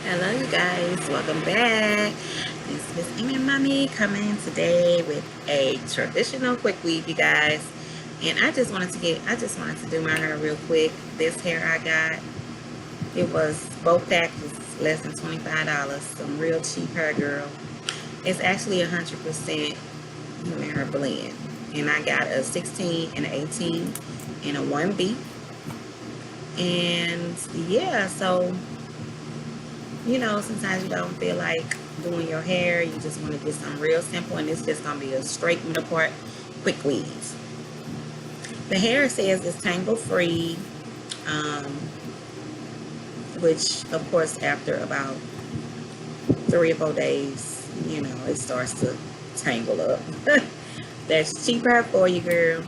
Hello, you guys. Welcome back. This is Miss Amy Mommy coming today with a traditional quick weave, you guys. And I just wanted to do my hair real quick. This hair I got, it was both packs was less than $25. Some real cheap hair, girl. It's actually 100% human hair blend, and I got a 16 and an 18 and a 1B. And yeah, so sometimes you don't feel like doing your hair. You just want to get something real simple, and it's just going to be a straight middle part, quick weave. The hair says it's tangle free, um, which, of course, after about 3 or 4 days, it starts to tangle up. That's cheap hair for you, girl.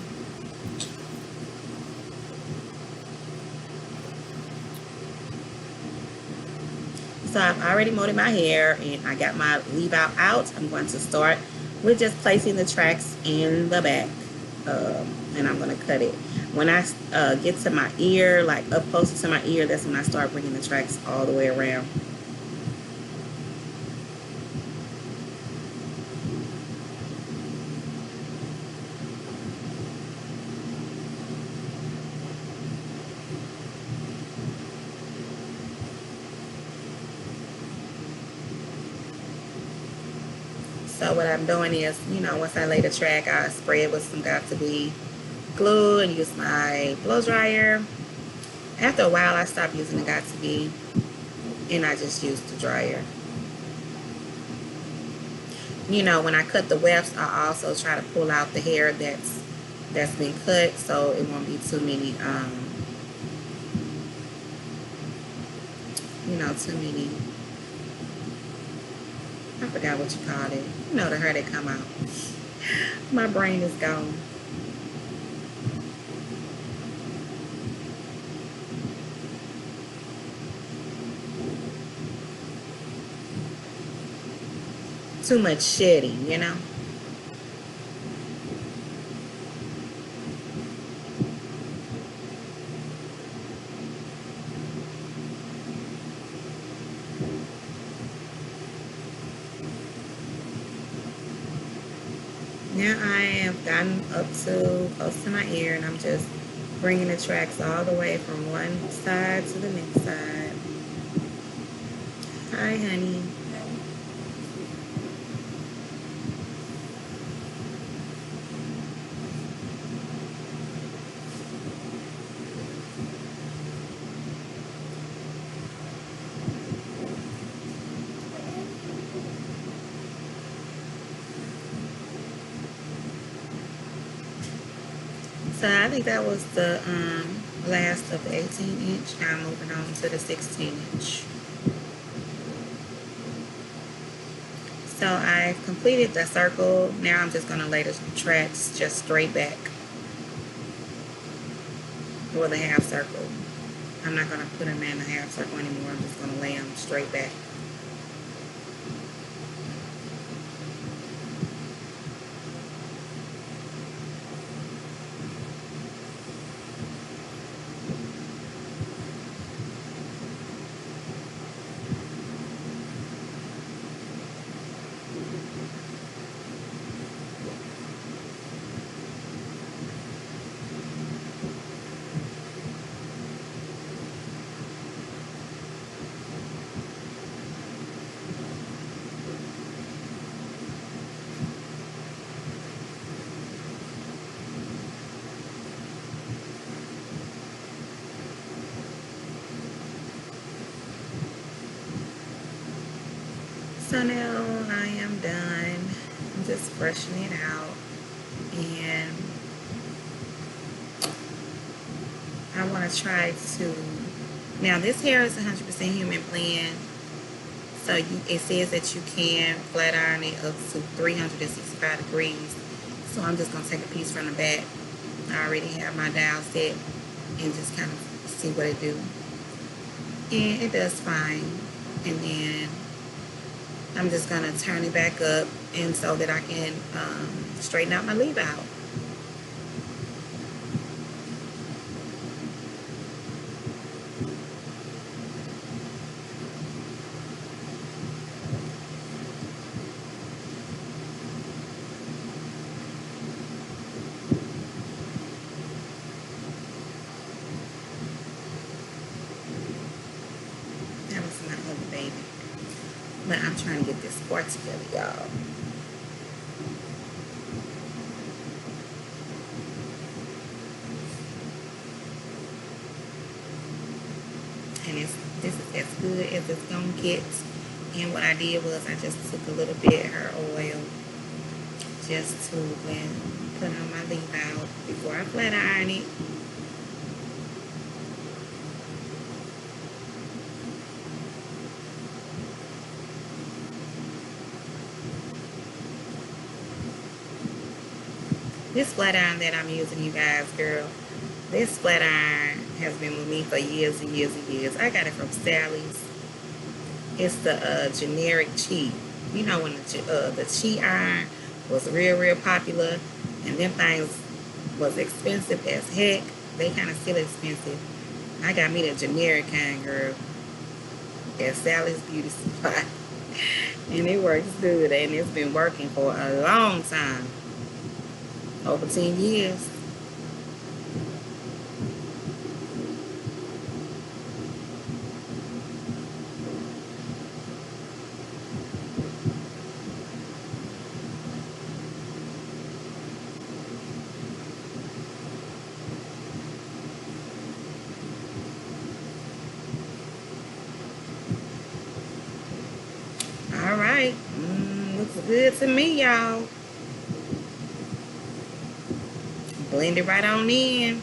So I've already molded my hair and I got my leave out. I'm going to start with just placing the tracks in the back. And I'm going to cut it. When I get to my ear, like up close to my ear, that's when I start bringing the tracks all the way around. So what I'm doing is, once I lay the track, I spray it with some Got2b glue and use my blow dryer. After a while, I stopped using the Got2b and I just used the dryer. When I cut the wefts, I also try to pull out the hair that's been cut, so it won't be too many, too many. I forgot what you called it. The hair that come out. My brain is gone. Too much shedding. Now I have gotten up to close to my ear, and I'm just bringing the tracks all the way from one side to the next side. Hi, honey. So I think that was the last of the 18-inch. Now I'm moving on to the 16-inch. So I've completed the circle. Now I'm just going to lay the tracks just straight back, or the half circle. I'm not going to put them in a half circle anymore. I'm just going to lay them straight back. So now I am done. I'm just brushing it out, and I want to try to. Now this hair is 100% human blend, so it says that you can flat iron it up to 365 degrees. So I'm just gonna take a piece from the back. I already have my dial set, and just kind of see what it do, and it does fine. And then I'm just gonna turn it back up, and so that I can straighten out my leave out. But I'm trying to get this part together, y'all. And this is as good as it's gonna get. And what I did was I just took a little bit of her oil just to put on my leave out before I flat iron it. This flat iron that I'm using, you guys, girl, this flat iron has been with me for years and years and years. I got it from Sally's. It's the generic Chi. You know when the Chi iron was real popular, and them things was expensive as heck. They kind of still expensive. I got me the generic kind, girl, at Sally's Beauty Supply. And it works good, and it's been working for a long time. Over 10 years. All right. Looks good to me, y'all. Blend it right on in.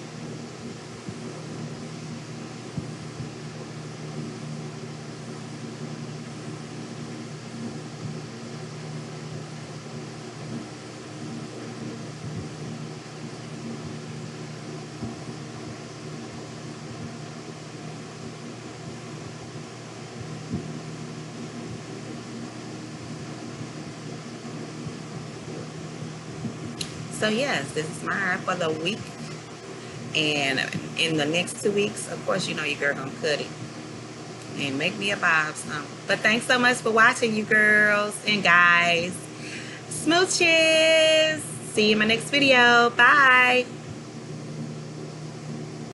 So yes, this is my hair for the week. And in the next 2 weeks, of course, you know your girl gonna cut it and make me a bob some. But thanks so much for watching, you girls and guys. Smooches. See you in my next video. Bye.